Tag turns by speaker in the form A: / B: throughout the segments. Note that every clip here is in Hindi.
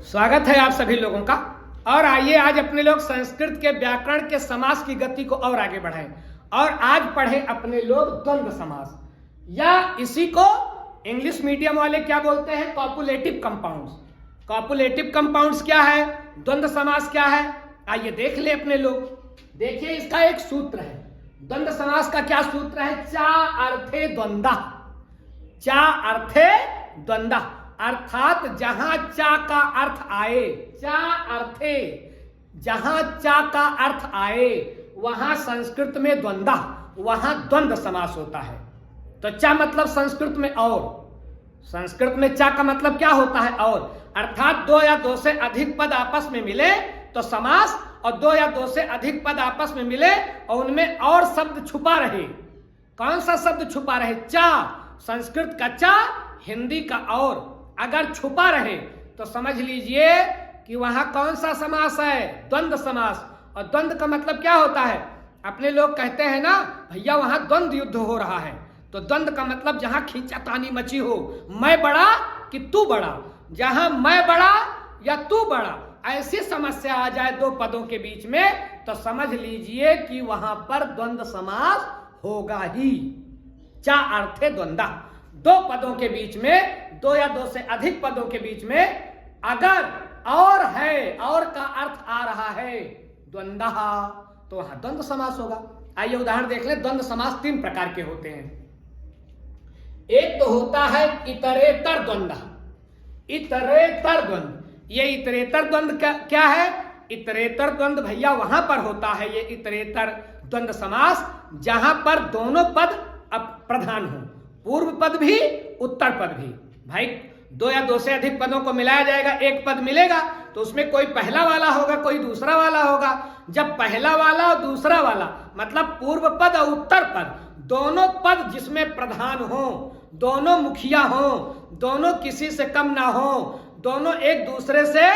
A: स्वागत है आप सभी लोगों का। और आइए आज अपने लोग संस्कृत के व्याकरण के समास की गति को और आगे बढ़ाएं और आज पढ़े अपने लोग द्वंद्व समास, या इसी को इंग्लिश मीडियम वाले क्या बोलते हैं, कॉपुलेटिव कंपाउंड्स। कॉपुलेटिव कंपाउंड्स क्या है, द्वंद्व समास क्या है, आइए देख ले अपने लोग। देखिए इसका एक सूत्र है, द्वंद्व समास का क्या सूत्र है, चा अर्थे द्वंद्व। चा अर्थे द्वंद्व अर्थात जहां चा का अर्थ आए, चा अर्थे जहां चा का अर्थ आए वहां संस्कृत में द्वंद्व, वहां द्वंद्व समास होता है। तो चा मतलब संस्कृत में और, संस्कृत में चा का मतलब क्या होता है और, अर्थात दो या दो से अधिक पद आपस में मिले तो समास, और दो या दो से अधिक पद आपस में मिले और उनमें और शब्द छुपा रहे। कौन सा शब्द छुपा रहे, चा, संस्कृत का चा, हिंदी का और, अगर छुपा रहे तो समझ लीजिए कि वहां कौन सा समास है, द्वंद्व समास। और द्वंद्व का मतलब क्या होता है, अपने लोग कहते हैं ना भैया वहां द्वंद्व युद्ध हो रहा है, तो द्वंद्व का मतलब जहां खींचातानी मची हो, मैं बड़ा कि तू बड़ा, जहां मैं बड़ा या तू बड़ा ऐसी समस्या आ जाए दो पदों के बीच में तो समझ लीजिए कि वहां पर द्वंद्व समास होगा ही। चा अर्थे द्वंद्व, दो पदों के बीच में, दो या दो से अधिक पदों के बीच में अगर और है, और का अर्थ आ रहा है द्वंद्व, तो वहां द्वंद्व समास होगा। आइए उदाहरण देख ले। द्वंद्व समास तीन प्रकार के होते हैं। एक तो होता है इतरेतर द्वंद्व। इतरेतर द्वंद्व, ये इतरेतर द्वंद्व क्या है, इतरेतर द्वंद्व भैया वहां पर होता है ये इतरेतर द्वंद्व समास जहां पर दोनों पद प्रधान हो, पूर्व पद भी उत्तर पद भी। भाई दो या दो से अधिक पदों को मिलाया जाएगा, एक पद मिलेगा तो उसमें कोई पहला वाला होगा कोई दूसरा वाला होगा। जब पहला वाला और दूसरा वाला मतलब पूर्व पद और उत्तर पद, दोनों पद जिसमें प्रधान हो, दोनों मुखिया हो, दोनों किसी से कम ना हो, दोनों एक दूसरे से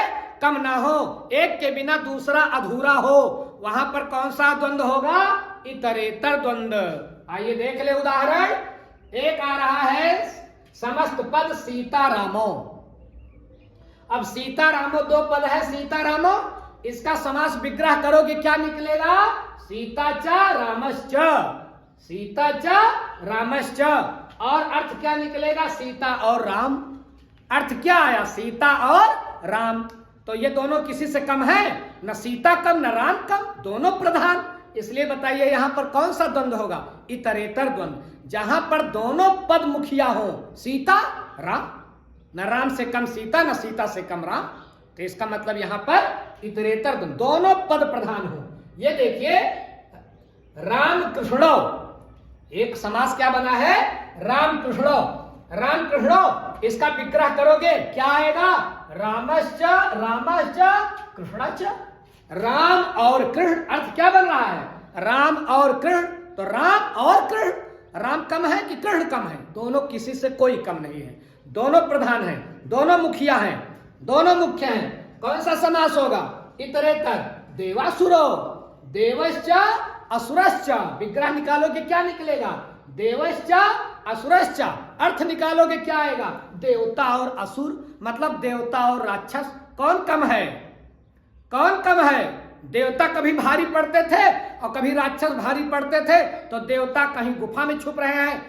A: कम ना हो, एक के बिना दूसरा अधूरा हो, वहां पर कौन सा द्वंद्व होगा, इतरेतर द्वंद्व। आइए देख ले उदाहरण। एक आ रहा है समस्त पद सीतारामो। अब सीतारामो दो पद है, सीतारामो, इसका समास विग्रह करोगे क्या निकलेगा, सीताच रामश्च, सीताच रामश्च, और अर्थ क्या निकलेगा, सीता और राम। अर्थ क्या आया, सीता और राम, तो ये दोनों किसी से कम है, न सीता कम न राम कम, दोनों प्रधान। इसलिए बताइए यहां पर कौन सा द्वंद्व होगा, इतरेतर द्वंद्व, जहां पर दोनों पद मुखिया हो, सीता राम, न राम से कम सीता न सीता से कम राम, तो इसका मतलब यहां पर इतरेतर द्वंद्व, दोनों पद प्रधान हो। ये देखिए राम कृष्णो, एक समास क्या बना है, राम कृष्णो, राम कृष्णो, इसका विग्रह करोगे क्या आएगा, रामश्च रामश्च कृष्णश्च, राम और कृष्ण, अर्थ क्या बन रहा है, राम और कृष्ण, तो राम और कृष्ण, राम कम है कि कृष्ण कम है, दोनों किसी से कोई कम नहीं है, दोनों प्रधान हैं, दोनों मुखिया हैं, दोनों मुख्य हैं। कौन सा समास होगा, इतरेतर। देवासुरो, देवश्च असुरश्च, विग्रह निकालोगे क्या निकलेगा, देवश्च असुरश्च, अर्थ निकालोगे क्या आएगा, देवता और असुर, मतलब देवता और राक्षस। कौन कम है, कौन कम है, देवता कभी भारी पड़ते थे और कभी राक्षस भारी पड़ते थे, तो देवता कहीं गुफा में छुप रहे हैं,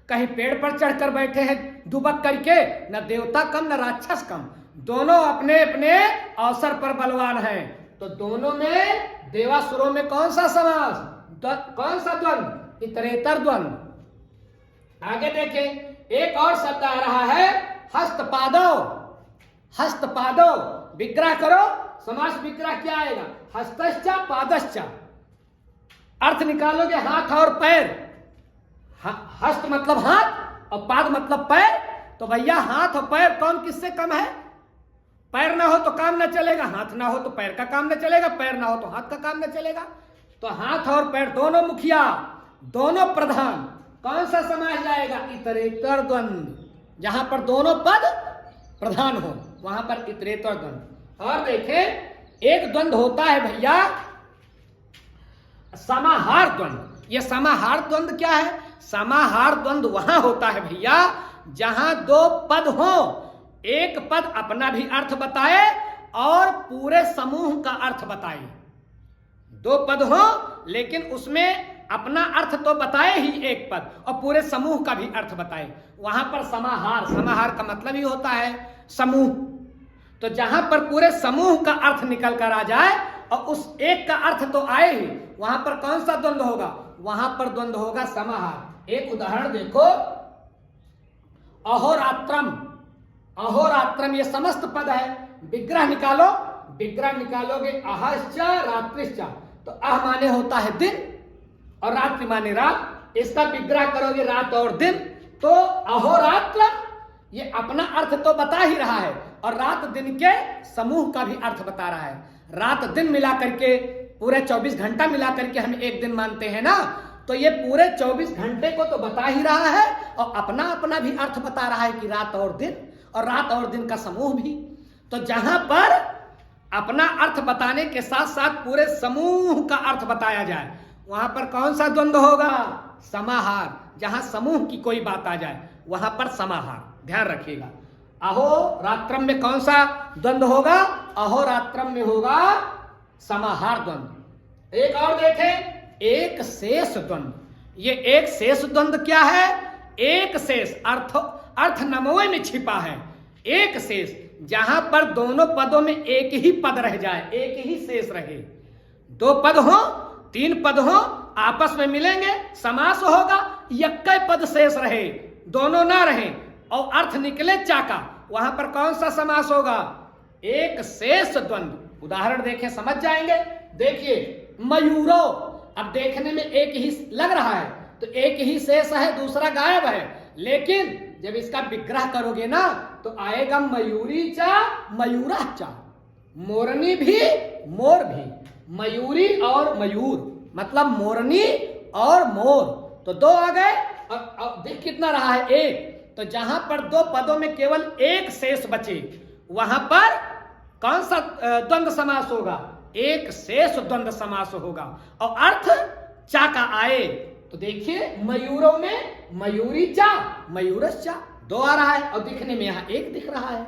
A: कहीं पेड़ पर चढ़कर बैठे हैं दुबक करके, न देवता कम न राक्षस कम, दोनों अपने अपने अवसर पर बलवान हैं। तो दोनों में, देवासुरों में कौन सा समास, कौन सा द्वंद्व, इतरेतर द्वंद्व। आगे देखें, एक और शब्द आ रहा है हस्तपादो। हस्तपादो, विग्रह करो, समास विग्रह क्या आएगा, हस्तश्च पादश्च, अर्थ निकालोगे हाथ और पैर, हस्त मतलब हाथ और पाद मतलब पैर, तो भैया हाथ और पैर कौन किससे कम है, पैर ना हो तो काम ना चलेगा, हाथ ना हो तो पैर का काम ना चलेगा, पैर ना हो तो हाथ का काम ना चलेगा, तो हाथ और पैर दोनों मुखिया, दोनों प्रधान, कौन सा समास जाएगा, इतरेतर द्वंद्व, जहां पर दोनों पद प्रधान हो वहां पर इतरेतर द्वंद्व। और देखें एक द्वंद्व होता है भैया समाहार द्वंद्व। ये समाहार द्वंद्व क्या है, समाहार द्वंद्व वहां होता है भैया जहां दो पद हो, एक पद अपना भी अर्थ बताए और पूरे समूह का अर्थ बताए। दो पद हो लेकिन उसमें अपना अर्थ तो बताए ही एक पद, और पूरे समूह का भी अर्थ बताए। वहां पर समाहार, समाहार का मतलब ही होता है समूह। तो जहां पर पूरे समूह का अर्थ निकल कर आ जाए और उस एक का अर्थ तो आए ही, वहां पर कौन सा द्वंद्व होगा? वहां पर द्वंद्व होगा समाहार। एक उदाहरण देखो, अहोरात्रम। अहोरात्रम ये समस्त पद है। विग्रह निकालो, विग्रह निकालोगे अहश्च रात्रिश्च, तो अह माने होता है दिन और रात्रि माने रात। इसका विग्रह करोगे रात और दिन, तो अहोरात्र ये अपना अर्थ तो बता ही रहा है और रात दिन के समूह का भी अर्थ बता रहा है। रात दिन मिला करके पूरे 24 घंटा मिला करके हम एक दिन मानते हैं ना, तो ये पूरे 24 घंटे को तो बता ही रहा है और अपना अपना भी अर्थ बता रहा है कि रात और दिन, और रात और दिन का समूह भी। तो जहां पर अपना अर्थ बताने के साथ साथ पूरे समूह का अर्थ बताया जाए, वहां पर कौन सा द्वंद्व होगा? समाहार। जहां समूह की कोई बात आ जाए वहां पर समाहार, ध्यान रखिएगा। अहोरात्रम में कौन सा द्वंद्व होगा? अहोरात्रम में होगा समाहार द्वंद्व। एक और देखें, एक शेष द्वंद्व। ये एक शेष द्वंद्व क्या है? एक शेष अर्थ नमोए में छिपा है। एक शेष, जहां पर दोनों पदों में एक ही पद रह जाए, एक ही शेष रहे। दो पद हो, तीन पद हो, आपस में मिलेंगे, समास होगा, यक्कै पद शेष रहे, दोनों ना रहे और अर्थ निकले चाका, वहां पर कौन सा समास होगा? एक शेष द्वंद्व। उदाहरण देखें, समझ जाएंगे। देखिए मयूरो, अब देखने में एक ही लग रहा है तो एक ही शेष है, दूसरा गायब है, लेकिन जब इसका विग्रह करोगे ना तो आएगा मयूरी चा मयूरा चा, मोरनी भी मोर भी। मयूरी और मयूर मतलब मोरनी और मोर, तो दो आ गए और देख कितना रहा है? एक। तो जहां पर दो पदों में केवल एक शेष बचे, वहां पर कौन सा द्वंद्व समास होगा? एक शेष द्वंद्व समास होगा और अर्थ चा का आए। तो देखिए मयूरों में मयूरी चा मयूरस चा, दो आ रहा है और दिखने में यहां एक दिख रहा है।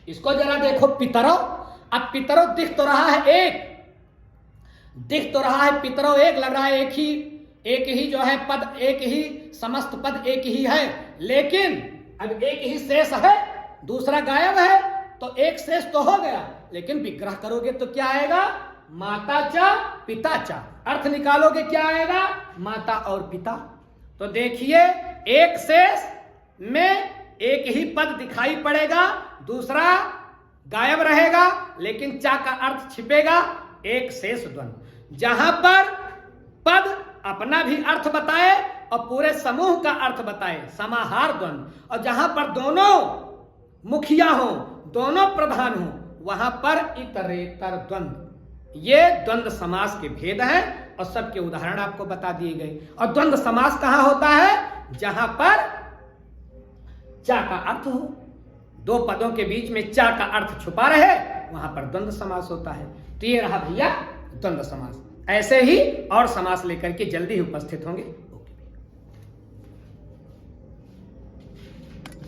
A: इसको जरा देखो पितरो। अब पितरो दिख तो रहा है एक, दिख तो रहा है पितरो एक, लग रहा है एक ही जो है पद, एक ही समस्त पद एक ही है, लेकिन अब एक ही शेष है, दूसरा गायब है, तो एक शेष तो हो गया, लेकिन विग्रह करोगे तो क्या आएगा? माता चा पिता चा। अर्थ निकालोगे क्या आएगा? माता और पिता। तो देखिए एक शेष में एक ही पद दिखाई पड़ेगा, दूसरा गायब रहेगा, लेकिन चा का अर्थ छिपेगा। एक शेष द्वंद्व, जहां पर पद अपना भी अर्थ बताए और पूरे समूह का अर्थ बताए, समाहार द्वंद्व। और जहां पर दोनों मुखिया हो, दोनों प्रधान हो, वहां पर इतरेतर द्वंद्व। ये द्वंद्व समास के भेद हैं और सबके उदाहरण आपको बता दिए गए। और द्वंद्व समास कहां होता है? जहां पर चा का अर्थ हो, दो पदों के बीच में चा का अर्थ छुपा रहे, वहां पर द्वंद्व समास होता है। तो ये रहा भैया द्वंद्व समास। ऐसे ही और समास लेकर के जल्दी ही उपस्थित होंगे।